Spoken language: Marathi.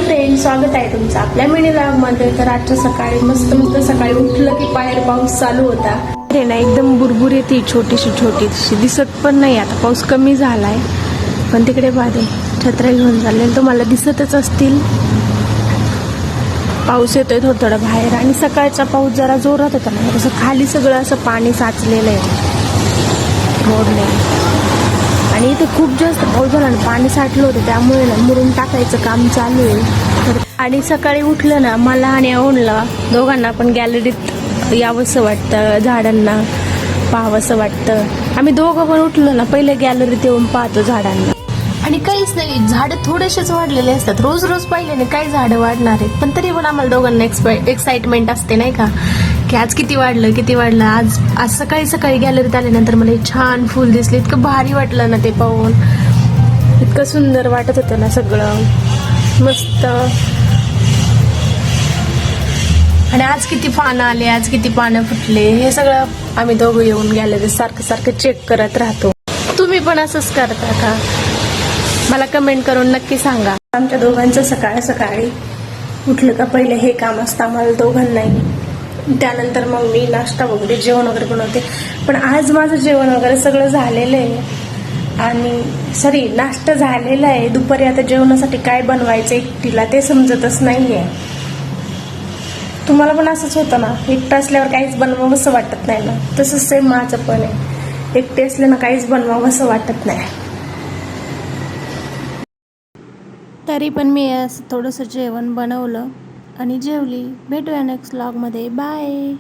फ्रेंड, स्वागत आहे तुमचं आपल्या मिनी व्लॉगमध्ये. तर आजच्या सकाळी मस्त सकाळी उठलं की बाहेर पाऊस चालू होता. अरे ना, एकदम बुरबुर येते, छोटीशी दिसत पण नाही. आता पाऊस कमी झालाय, पण तिकडे बादे छत्र्या घेऊन चालले, तुम्हाला दिसतच असतील. पाऊस येतोय थोडं बाहेर, आणि सकाळचा पाऊस जरा जोरात होता ना, तसं खाली सगळं असं पाणी साचलेलं आहे रोडने. आणि इथे खूप जास्त पाऊस झाला आणि पाणी साठलं होतं, त्यामुळे ना मुरुम टाकायचं काम चालू आहे. आणि सकाळी उठलं ना, मला आणि अवनला दोघांना पण गॅलरीत यावंसं वाटतं, झाडांना पाहावंसं वाटतं. आम्ही दोघं पण उठलो ना, पहिले गॅलरीत येऊन पाहतो झाडांना. आणि काहीच नाही, झाडं थोडेसेच वाढलेले असतात. रोज पाहिल्याने काही झाडं वाढणार आहेत, पण तरी पण आम्हाला दोघांना एक्साइटमेंट असते नाही का, की आज किती वाढलं. आज सकाळी गॅलरीत आल्यानंतर मला छान फुल दिसले, इतकं भारी वाटलं ना ते पाहून. इतकं सुंदर वाटत होतं ना सगळं मस्त. आणि आज किती पानं आले, आज किती पानं फुटले, हे सगळं आम्ही दोघं येऊन गॅलरीत सारखं चेक करत राहतो. तुम्ही पण असंच करता का? मला कमेंट करून नक्की सांगा. आमच्या दोघांचं सकाळी उठलं का पहिले हे काम असतं आम्हाला दोघांनाही. त्यानंतर मग मी नाश्ता वगैरे जेवण वगैरे बनवते. पण आज माझं जेवण वगैरे सगळं झालेलं आहे, आणि नाश्ता झालेला आहे. दुपारी आता जेवणासाठी काय बनवायचं एकटीला ते समजतच नाहीये. तुम्हाला पण असंच होतं ना, एकटं असल्यावर काहीच बनवावंसं वाटत नाही ना? तसंच सेम माझं पण आहे, एकटे असले ना काहीच बनवावंसं वाटत नाही. तरी पण मी असं थोडंसं जेवण बनवलं आणि जेवली. भेटूया नेक्स्ट व्लॉगमध्ये. बाय.